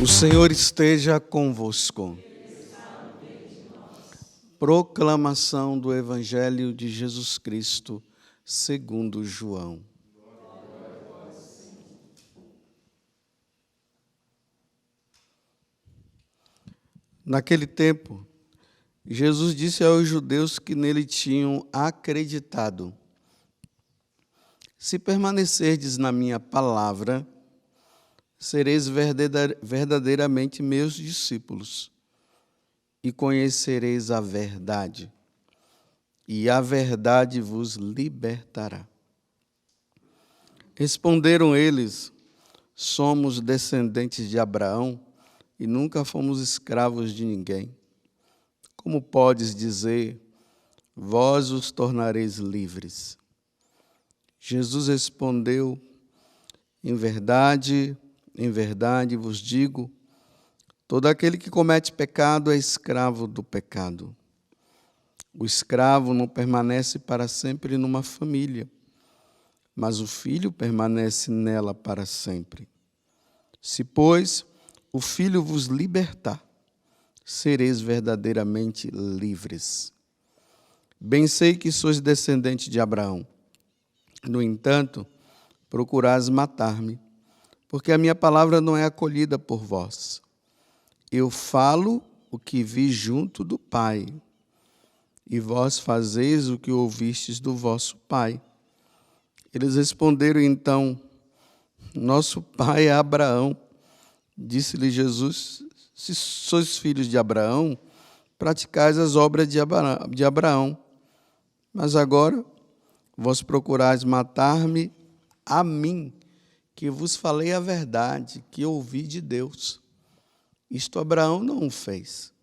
O Senhor esteja convosco. Proclamação do Evangelho de Jesus Cristo, segundo João. Naquele tempo, Jesus disse aos judeus que nele tinham acreditado: se permanecerdes na minha palavra, sereis verdadeiramente meus discípulos, e conhecereis a verdade, e a verdade vos libertará. Responderam eles: somos descendentes de Abraão e nunca fomos escravos de ninguém. Como podes dizer, vós os tornareis livres? Jesus respondeu: em verdade vos digo, todo aquele que comete pecado é escravo do pecado. O escravo não permanece para sempre numa família, mas o filho permanece nela para sempre. Se, pois, o filho vos libertar, sereis verdadeiramente livres. Bem sei que sois descendente de Abraão. No entanto, procurais matar-me, porque a minha palavra não é acolhida por vós. Eu falo o que vi junto do Pai, e vós fazeis o que ouvistes do vosso pai. Eles responderam então: nosso pai é Abraão. Disse-lhe Jesus: se sois filhos de Abraão, praticais as obras de Abraão. Mas agora vós procurais matar-me a mim, que vos falei a verdade, que ouvi de Deus. Isto Abraão não fez.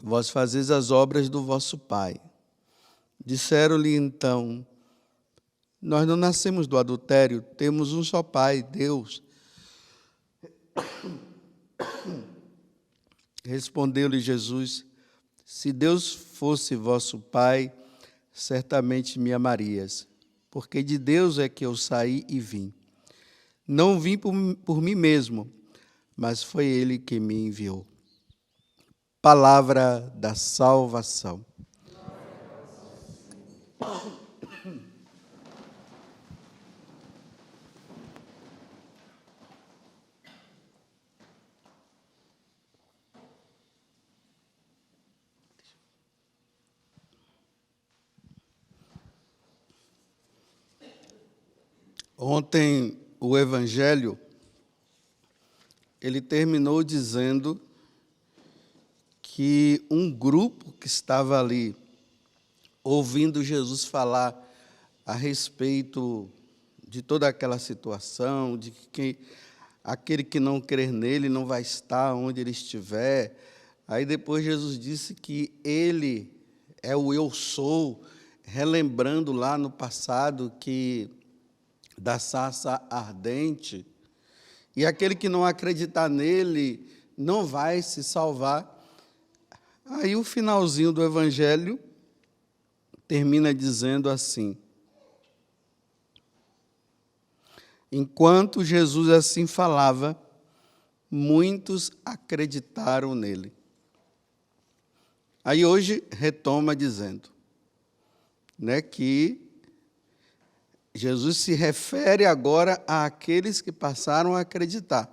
Vós fazeis as obras do vosso pai. Disseram-lhe então: nós não nascemos do adultério, temos um só pai, Deus. Respondeu-lhe Jesus: se Deus fosse vosso pai, certamente me amarias, porque de Deus é que eu saí e vim. Não vim por mim mesmo, mas foi Ele que me enviou. Palavra da salvação. Ontem, o Evangelho, ele terminou dizendo que um grupo que estava ali, ouvindo Jesus falar a respeito de toda aquela situação, de que aquele que não crer nele não vai estar onde ele estiver. Aí depois Jesus disse que ele é o eu sou, relembrando lá no passado que da sarça ardente, e aquele que não acreditar nele não vai se salvar. Aí o finalzinho do Evangelho termina dizendo assim: enquanto Jesus assim falava, muitos acreditaram nele. Aí hoje retoma dizendo, que Jesus se refere agora àqueles que passaram a acreditar.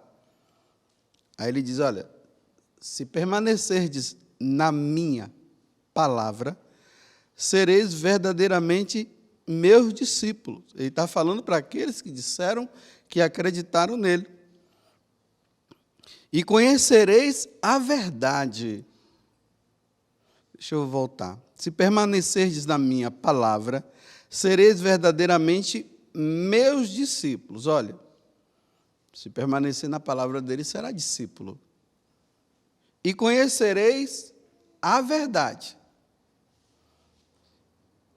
Aí ele diz: olha, se permanecerdes na minha palavra, sereis verdadeiramente meus discípulos. Ele está falando para aqueles que disseram que acreditaram nele. E conhecereis a verdade. Deixa eu voltar. Se permanecerdes na minha palavra, sereis verdadeiramente meus discípulos. Olha, se permanecer na palavra dele, será discípulo. E conhecereis a verdade.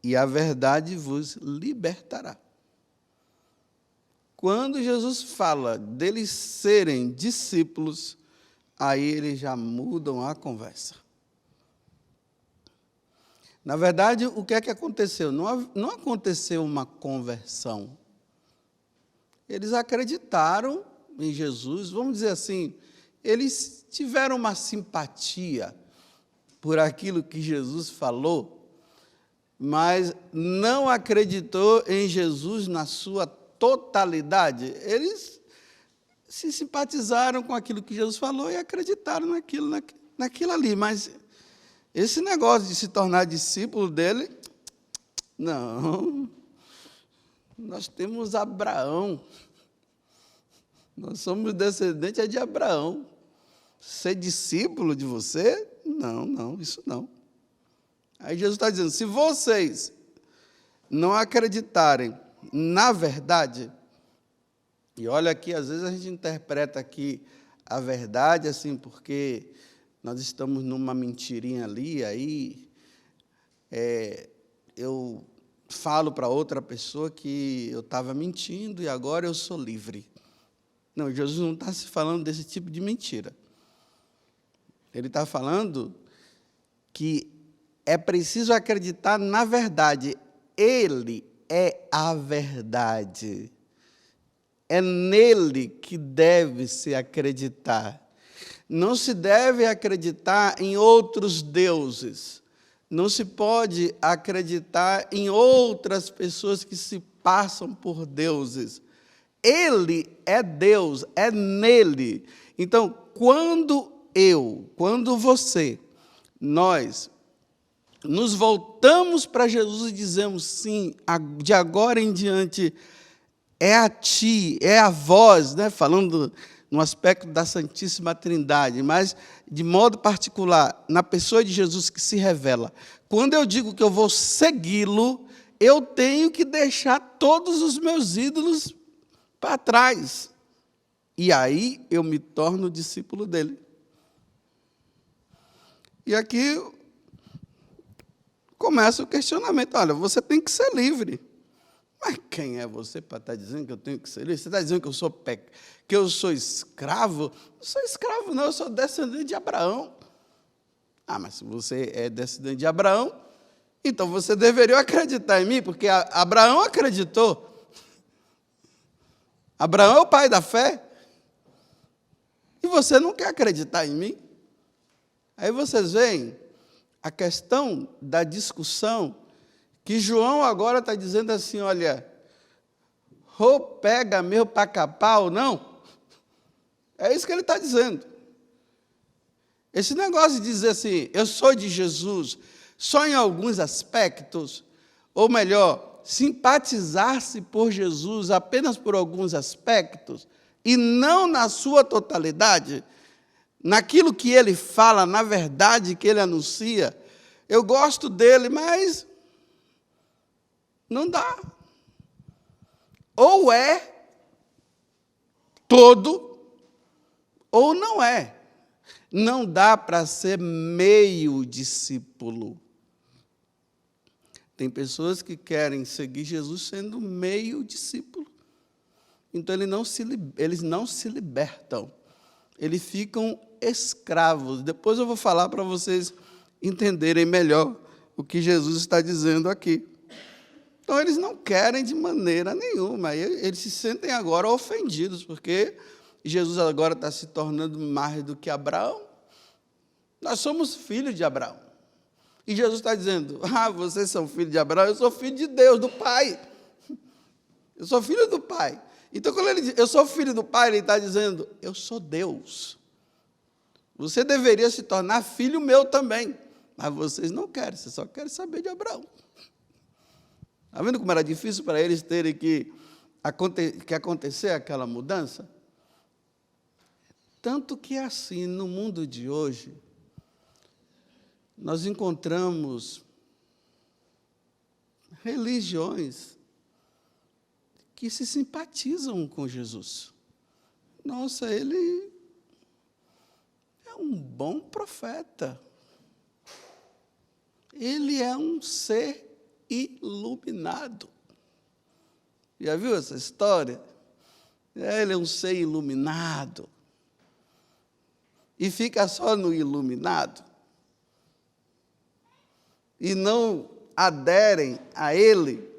E a verdade vos libertará. Quando Jesus fala deles serem discípulos, aí eles já mudam a conversa. Na verdade, o que é que aconteceu? Não aconteceu uma conversão. Eles acreditaram em Jesus, vamos dizer assim, eles tiveram uma simpatia por aquilo que Jesus falou, mas não acreditou em Jesus na sua totalidade. Eles se simpatizaram com aquilo que Jesus falou e acreditaram naquilo ali. Mas esse negócio de se tornar discípulo dele, não. Nós temos Abraão. Nós somos descendentes de Abraão. Ser discípulo de você? Não, isso não. Aí Jesus está dizendo, se vocês não acreditarem na verdade, e olha aqui, às vezes a gente interpreta aqui a verdade assim, porque nós estamos numa mentirinha ali, aí eu falo para outra pessoa que eu estava mentindo e agora eu sou livre. Não, Jesus não está se falando desse tipo de mentira. Ele está falando que é preciso acreditar na verdade. Ele é a verdade. É nele que deve-se acreditar. Não se deve acreditar em outros deuses. Não se pode acreditar em outras pessoas que se passam por deuses. Ele é Deus, é nele. Então, quando você, nós nos voltamos para Jesus e dizemos, sim, de agora em diante, é a ti, é a vós, né? Falando no aspecto da Santíssima Trindade, mas de modo particular, na pessoa de Jesus que se revela. Quando eu digo que eu vou segui-lo, eu tenho que deixar todos os meus ídolos para trás. E aí eu me torno discípulo dele. E aqui começa o questionamento. Olha, você tem que ser livre. Mas quem é você para estar dizendo que eu tenho que ser livre? Você está dizendo que eu sou escravo? Não sou escravo, não, eu sou descendente de Abraão. Ah, mas se você é descendente de Abraão, então você deveria acreditar em mim, porque Abraão acreditou. Abraão é o pai da fé. E você não quer acreditar em mim? Aí vocês veem a questão da discussão, que João agora está dizendo assim, olha, ou pega meu para capar ou não. É isso que ele está dizendo. Esse negócio de dizer assim, eu sou de Jesus, só em alguns aspectos, ou melhor, simpatizar-se por Jesus apenas por alguns aspectos, e não na sua totalidade, naquilo que ele fala, na verdade que ele anuncia. Eu gosto dele, mas não dá. Ou é todo, ou não é. Não dá para ser meio discípulo. Tem pessoas que querem seguir Jesus sendo meio discípulo. Então, eles não se libertam. Eles ficam escravos. Depois eu vou falar para vocês entenderem melhor o que Jesus está dizendo aqui. Então, eles não querem de maneira nenhuma. Eles se sentem agora ofendidos, porque Jesus agora está se tornando mais do que Abraão. Nós somos filhos de Abraão. E Jesus está dizendo, vocês são filhos de Abraão, eu sou filho de Deus, do Pai. Eu sou filho do Pai. Então, quando ele diz, eu sou filho do Pai, ele está dizendo, eu sou Deus. Você deveria se tornar filho meu também. Mas vocês não querem, vocês só querem saber de Abraão. Está vendo como era difícil para eles terem que acontecer aquela mudança? Tanto que assim, no mundo de hoje, nós encontramos religiões que se simpatizam com Jesus. Nossa, ele é um bom profeta. Ele é um ser iluminado. Já viu essa história? Ele é um ser iluminado. E fica só no iluminado. E não aderem a ele.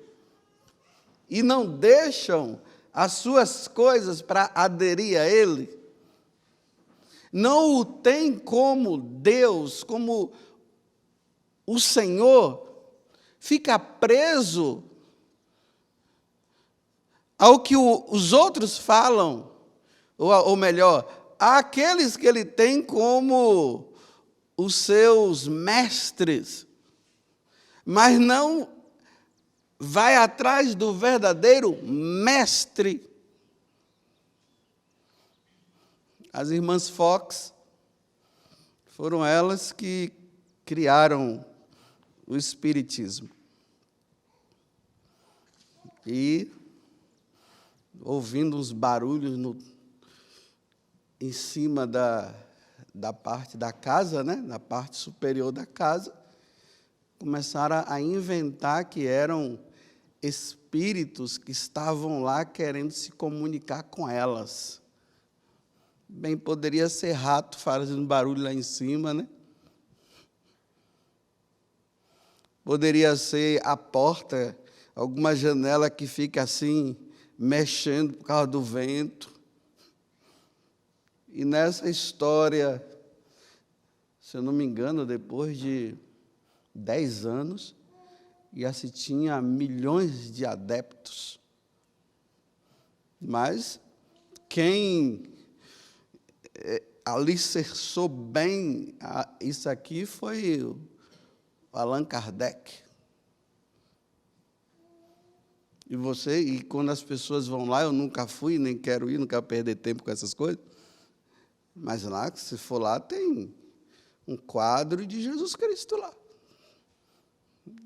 E não deixam as suas coisas para aderir a ele. não o tem como Deus, como o Senhor, fica preso ao que os outros falam, ou melhor, àqueles que ele tem como os seus mestres, mas não vai atrás do verdadeiro mestre. As irmãs Fox foram elas que criaram o Espiritismo. E, ouvindo uns barulhos em cima da parte da casa, né, na parte superior da casa, começaram a inventar que eram espíritos que estavam lá querendo se comunicar com elas. Bem, poderia ser rato fazendo barulho lá em cima, né? Poderia ser a porta, alguma janela que fica assim, mexendo por causa do vento. E nessa história, se eu não me engano, depois de 10 anos, já se tinha milhões de adeptos. Mas quem alicerçou bem isso aqui foi o Allan Kardec. E quando as pessoas vão lá, eu nunca fui, nem quero ir, não quero perder tempo com essas coisas, mas lá, se for lá, tem um quadro de Jesus Cristo lá.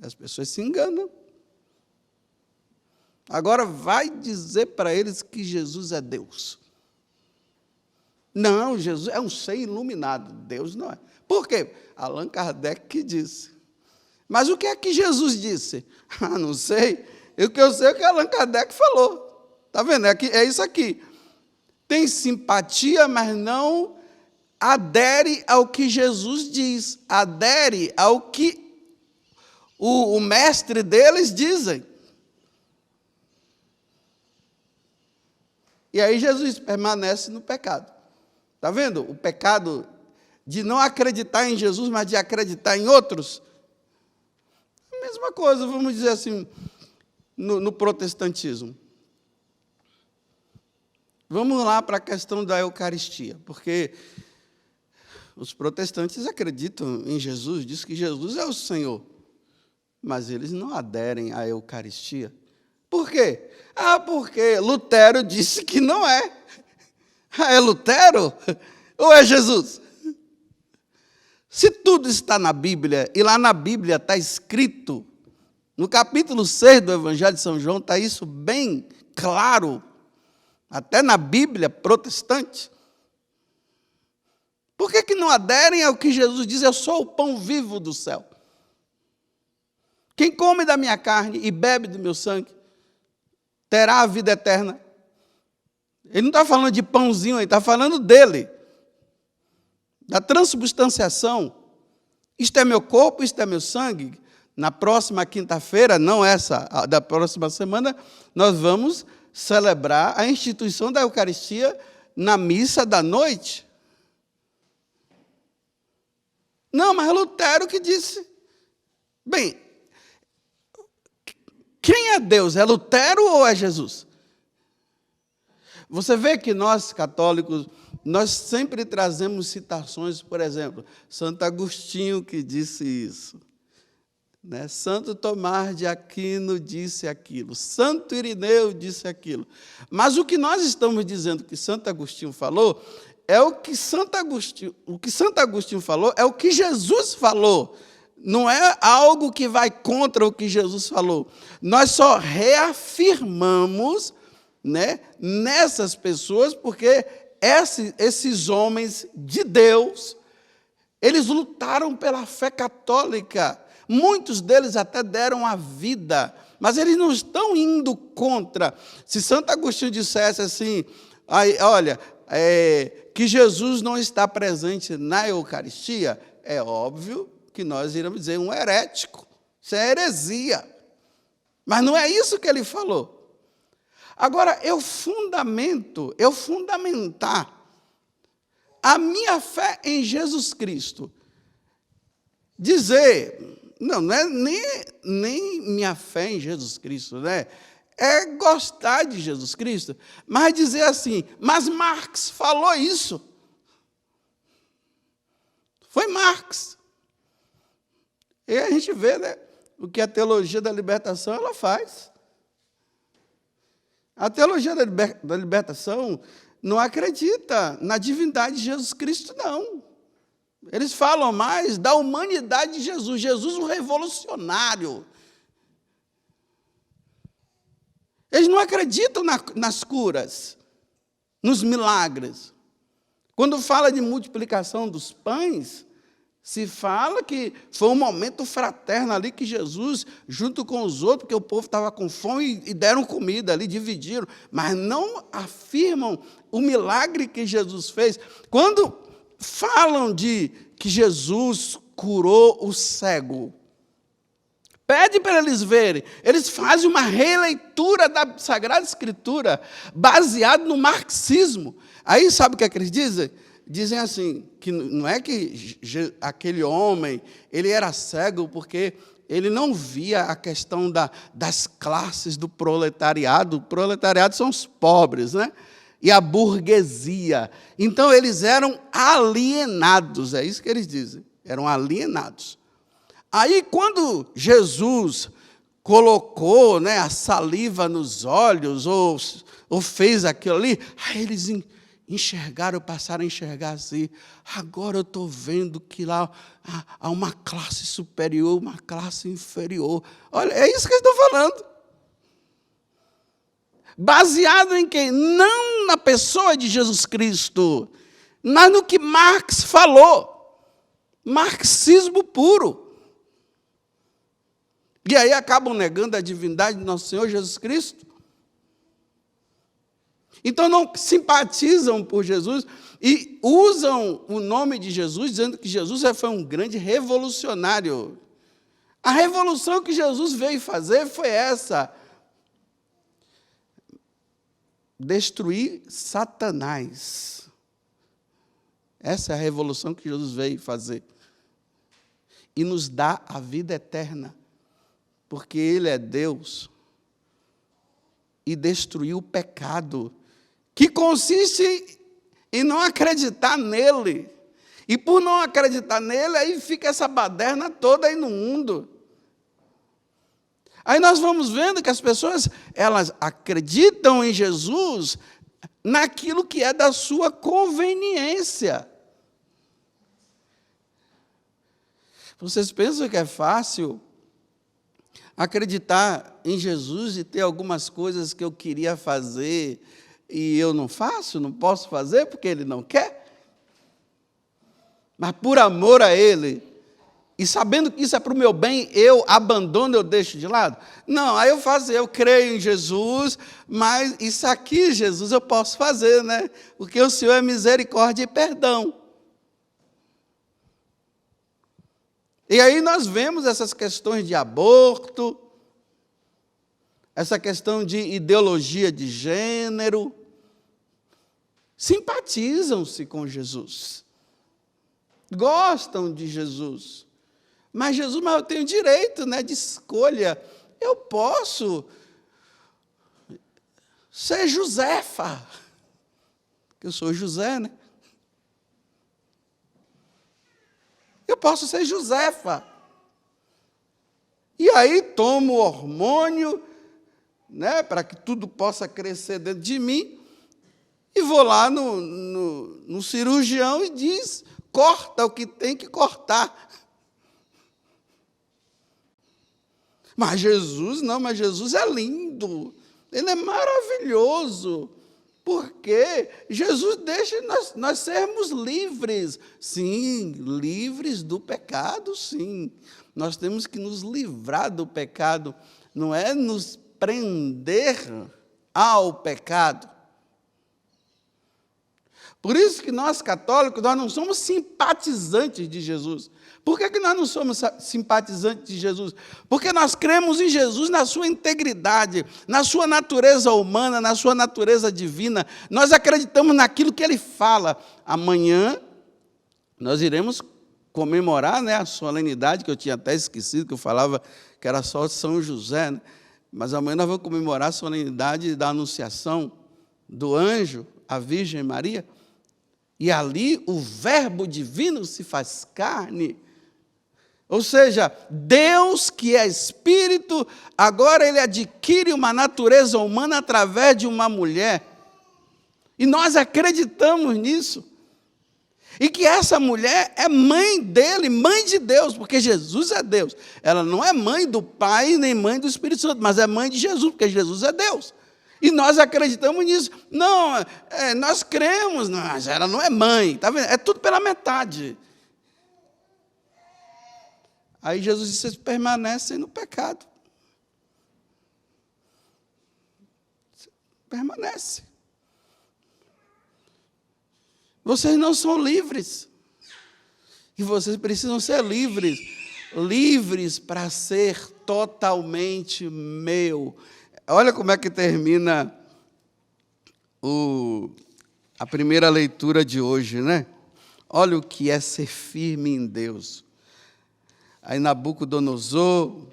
As pessoas se enganam. Agora, vai dizer para eles que Jesus é Deus. Não, Jesus é um ser iluminado, Deus não é. Por quê? Allan Kardec que disse. Mas o que é que Jesus disse? Ah, não sei. O que eu sei é o que Allan Kardec falou. Está vendo? É isso aqui. Tem simpatia, mas não adere ao que Jesus diz. Adere ao que o mestre deles dizem. E aí Jesus permanece no pecado. Está vendo? O pecado de não acreditar em Jesus, mas de acreditar em outros. A mesma coisa, vamos dizer assim, no protestantismo. Vamos lá para a questão da Eucaristia, porque os protestantes acreditam em Jesus, dizem que Jesus é o Senhor, mas eles não aderem à Eucaristia. Por quê? Ah, porque Lutero disse que não é. Ah, é Lutero ou é Jesus? Se tudo está na Bíblia, e lá na Bíblia está escrito, no capítulo 6 do Evangelho de São João, está isso bem claro, até na Bíblia protestante. Por que não aderem ao que Jesus diz? Eu sou o pão vivo do céu. Quem come da minha carne e bebe do meu sangue, terá a vida eterna. Ele não está falando de pãozinho, ele está falando dele. Da transubstanciação. Isto é meu corpo, isto é meu sangue. Na próxima quinta-feira, não essa, da próxima semana, nós vamos celebrar a instituição da Eucaristia na missa da noite. Não, mas é Lutero que disse. Bem, quem é Deus? É Lutero ou é Jesus? Você vê que nós, católicos, nós sempre trazemos citações, por exemplo, Santo Agostinho que disse isso, né? Santo Tomás de Aquino disse aquilo, Santo Irineu disse aquilo. Mas o que nós estamos dizendo que Santo Agostinho falou, é o que Santo Agostinho falou, é o que Jesus falou. Não é algo que vai contra o que Jesus falou. Nós só reafirmamos, né, nessas pessoas, porque esses homens de Deus, eles lutaram pela fé católica. Muitos deles até deram a vida, mas eles não estão indo contra. Se Santo Agostinho dissesse assim, olha, que Jesus não está presente na Eucaristia, é óbvio que nós iremos dizer um herético, isso é heresia. Mas não é isso que ele falou. Agora, eu fundamentar a minha fé em Jesus Cristo. Dizer, não é nem minha fé em Jesus Cristo, né? É gostar de Jesus Cristo, mas dizer assim, mas Marx falou isso. Foi Marx. E a gente vê, né, o que a teologia da libertação ela faz. A teologia da libertação não acredita na divindade de Jesus Cristo, não. Eles falam mais da humanidade de Jesus. Jesus, o revolucionário. Eles não acreditam nas curas, nos milagres. Quando fala de multiplicação dos pães, se fala que foi um momento fraterno ali que Jesus, junto com os outros, porque o povo estava com fome e deram comida ali, dividiram, mas não afirmam o milagre que Jesus fez. Quando falam de que Jesus curou o cego, pede para eles verem, eles fazem uma releitura da Sagrada Escritura, baseado no marxismo. Aí sabe o que é que eles dizem? Dizem assim, que não é que aquele homem, ele era cego porque ele não via a questão das classes do proletariado. O proletariado são os pobres, né? E a burguesia. Então, eles eram alienados, é isso que eles dizem, eram alienados. Aí, quando Jesus colocou, né, a saliva nos olhos, ou fez aquilo ali, aí eles enxergaram, passaram a enxergar assim, agora eu estou vendo que lá há uma classe superior, uma classe inferior. Olha, é isso que eles estão falando. Baseado em quem? Não na pessoa de Jesus Cristo, mas no que Marx falou. Marxismo puro. E aí acabam negando a divindade do nosso Senhor Jesus Cristo. Então não simpatizam por Jesus e usam o nome de Jesus, dizendo que Jesus foi um grande revolucionário. A revolução que Jesus veio fazer foi essa: destruir Satanás. Essa é a revolução que Jesus veio fazer. E nos dá a vida eterna, porque Ele é Deus. E destruiu o pecado, que consiste em não acreditar nele. E por não acreditar nele, aí fica essa baderna toda aí no mundo. Aí nós vamos vendo que as pessoas, elas acreditam em Jesus naquilo que é da sua conveniência. Vocês pensam que é fácil acreditar em Jesus e ter algumas coisas que eu queria fazer e eu não faço, não posso fazer porque Ele não quer? Mas por amor a Ele, e sabendo que isso é para o meu bem, eu abandono, eu deixo de lado? Não, aí eu faço, eu creio em Jesus, mas isso aqui, Jesus, eu posso fazer, né? Porque o Senhor é misericórdia e perdão. E aí nós vemos essas questões de aborto, essa questão de ideologia de gênero, simpatizam-se com Jesus, gostam de Jesus, mas Jesus, mas eu tenho direito, né, de escolha, eu posso ser Josefa, que eu sou José, né? Eu posso ser Josefa. E aí tomo hormônio, né, para que tudo possa crescer dentro de mim, e vou lá no cirurgião e diz, corta o que tem que cortar. Mas Jesus, não, mas Jesus é lindo, Ele é maravilhoso, porque Jesus deixa nós sermos livres. Sim, livres do pecado, sim. Nós temos que nos livrar do pecado, não é nos prender ao pecado. Por isso que nós, católicos, nós não somos simpatizantes de Jesus. Por que nós não somos simpatizantes de Jesus? Porque nós cremos em Jesus na sua integridade, na sua natureza humana, na sua natureza divina. Nós acreditamos naquilo que ele fala. Amanhã nós iremos comemorar, né, a solenidade, que eu tinha até esquecido, que eu falava que era só São José, né? Mas amanhã nós vamos comemorar a solenidade da Anunciação do anjo à Virgem Maria. E ali o Verbo divino se faz carne. Ou seja, Deus, que é Espírito, agora ele adquire uma natureza humana através de uma mulher. E nós acreditamos nisso. E que essa mulher é mãe dele, mãe de Deus, porque Jesus é Deus. Ela não é mãe do Pai nem mãe do Espírito Santo, mas é mãe de Jesus, porque Jesus é Deus. E nós acreditamos nisso. Não, nós cremos, mas ela não é mãe. Tá vendo? É tudo pela metade. Aí Jesus disse: vocês permanecem no pecado. Permanece. Vocês não são livres. E vocês precisam ser livres. Livres para ser totalmente meu. Olha como é que termina a primeira leitura de hoje, né? Olha o que é ser firme em Deus. Aí Nabucodonosor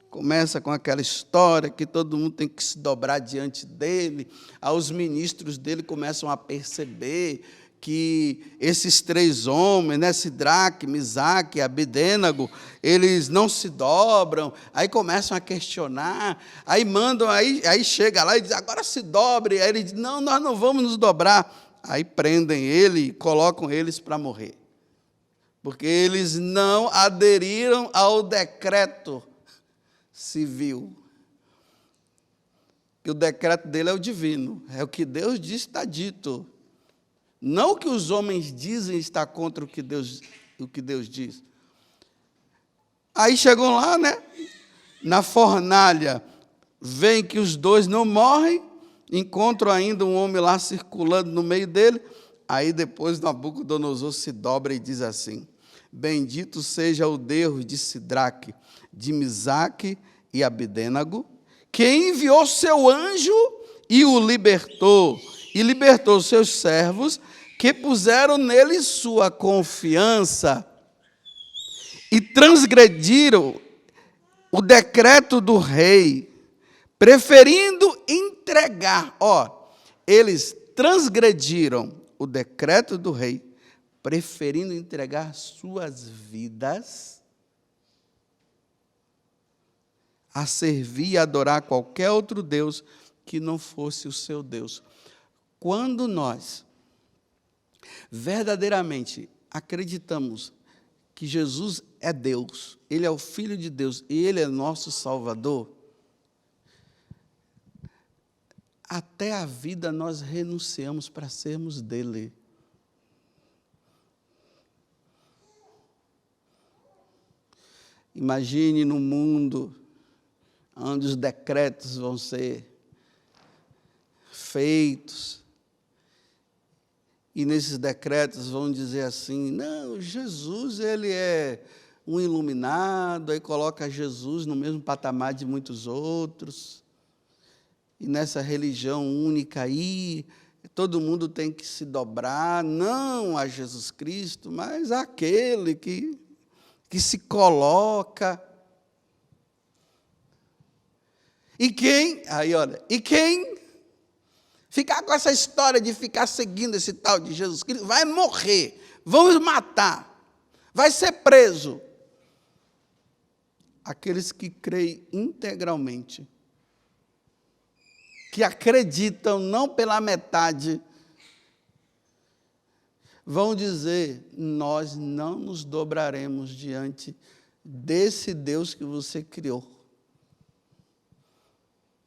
começa com aquela história que todo mundo tem que se dobrar diante dele. Aí os ministros dele começam a perceber que esses três homens, né, Sidraque, Misaque e Abedênego, eles não se dobram. Aí começam a questionar, aí mandam, aí chega lá e diz: agora se dobre. Aí ele diz: não, nós não vamos nos dobrar. Aí prendem ele e colocam eles para morrer, porque eles não aderiram ao decreto civil. Que o decreto dele é o divino, é o que Deus diz, está dito. Não o que os homens dizem está contra o que Deus diz. Aí chegam lá, né? Na fornalha, veem que os dois não morrem, encontram ainda um homem lá circulando no meio dele. Aí depois Nabucodonosor se dobra e diz assim: bendito seja o Deus de Sidraque, de Misaque e Abedênego, que enviou seu anjo e o libertou, e libertou seus servos, que puseram nele sua confiança e transgrediram o decreto do rei, preferindo entregar. Eles transgrediram o decreto do rei, preferindo entregar suas vidas a servir e adorar qualquer outro Deus que não fosse o seu Deus. Quando nós verdadeiramente acreditamos que Jesus é Deus, Ele é o Filho de Deus e Ele é nosso Salvador, até a vida nós renunciamos para sermos dele. Imagine no mundo onde os decretos vão ser feitos, e nesses decretos vão dizer assim: não, Jesus, ele é um iluminado, aí coloca Jesus no mesmo patamar de muitos outros, e nessa religião única aí, todo mundo tem que se dobrar, não a Jesus Cristo, mas àquele que se coloca. E quem ficar com essa história de ficar seguindo esse tal de Jesus Cristo, vai morrer, vamos matar, vai ser preso. Aqueles que creem integralmente, que acreditam não pela metade, vão dizer: nós não nos dobraremos diante desse Deus que você criou.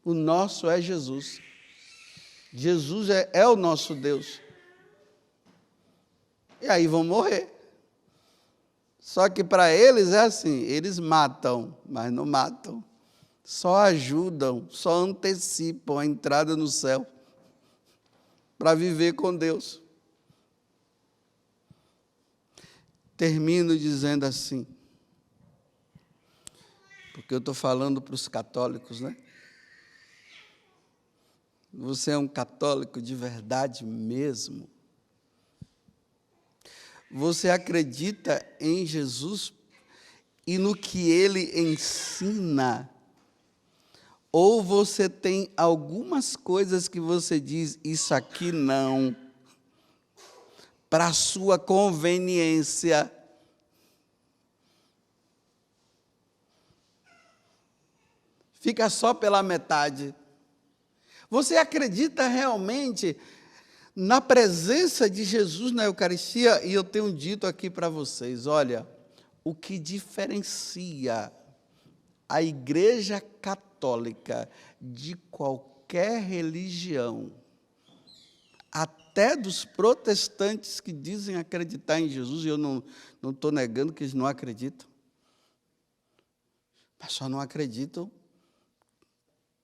O nosso é Jesus. Jesus é o nosso Deus. E aí vão morrer. Só que para eles é assim: eles matam, mas não matam. Só ajudam, só antecipam a entrada no céu para viver com Deus. termino dizendo assim, porque eu estou falando para os católicos, né? Você é um católico de verdade mesmo? Você acredita em Jesus e no que ele ensina? Ou você tem algumas coisas que você diz, isso aqui não, para sua conveniência? Fica só pela metade. Você acredita realmente na presença de Jesus na Eucaristia? E eu tenho dito aqui para vocês, olha, o que diferencia a Igreja Católica de qualquer religião, até dos protestantes que dizem acreditar em Jesus, e eu não estou negando que eles não acreditam, mas só não acreditam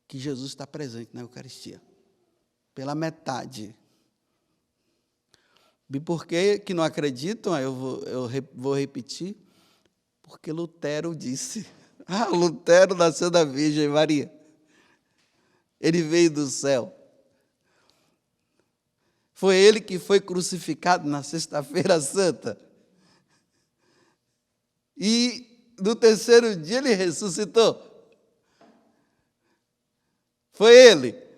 que Jesus está presente na Eucaristia, pela metade. E por que não acreditam? Eu vou repetir, porque Lutero disse. Lutero nasceu da Virgem Maria. Ele veio do céu. Foi ele que foi crucificado na Sexta-feira Santa. E no terceiro dia ele ressuscitou. Foi ele.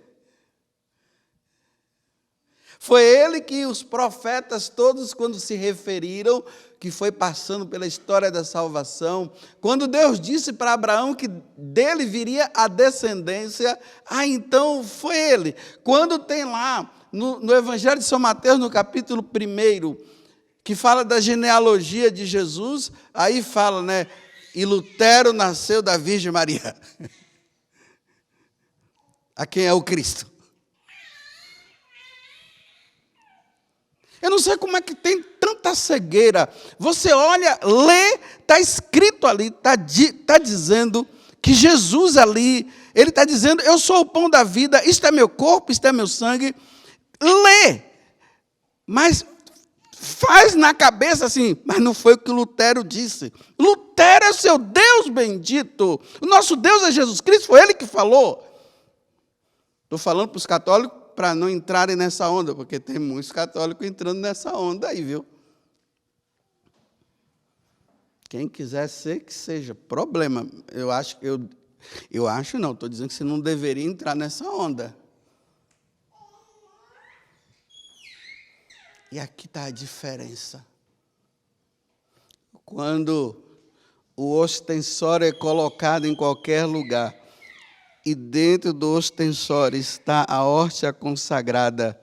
Foi ele que os profetas todos, quando se referiram, que foi passando pela história da salvação, quando Deus disse para Abraão que dele viria a descendência, então foi ele. Quando tem lá, no Evangelho de São Mateus, no capítulo 1, que fala da genealogia de Jesus, aí fala, né? E Lutero nasceu da Virgem Maria. A quem é o Cristo. Eu não sei como é que tem tanta cegueira. Você olha, lê, está escrito ali, está dizendo que Jesus ali, ele está dizendo, eu sou o pão da vida, isto é meu corpo, isto é meu sangue. Lê, mas faz na cabeça assim, mas não foi o que Lutero disse. Lutero é seu Deus bendito. O nosso Deus é Jesus Cristo, foi ele que falou. Estou falando para os católicos, para não entrarem nessa onda, porque tem muitos católicos entrando nessa onda aí, viu? Quem quiser ser, que seja. Problema, eu acho não, estou dizendo que você não deveria entrar nessa onda. E aqui está a diferença. Quando o ostensório é colocado em qualquer lugar, e dentro do ostensório está a hóstia consagrada,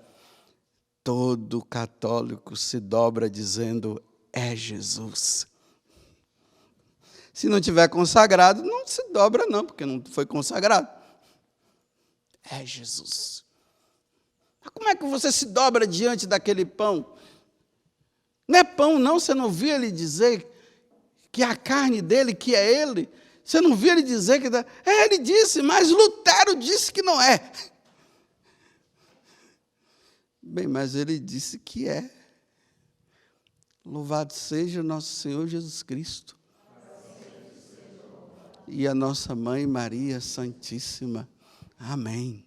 todo católico se dobra dizendo, é Jesus. Se não tiver consagrado, não se dobra não, porque não foi consagrado. É Jesus. Mas como é que você se dobra diante daquele pão? Não é pão não, você não viu ele dizer que é a carne dele, que é ele? Você não viu ele dizer que... ele disse, mas Lutero disse que não é. Bem, mas ele disse que é. Louvado seja nosso Senhor Jesus Cristo. E a nossa Mãe Maria Santíssima. Amém.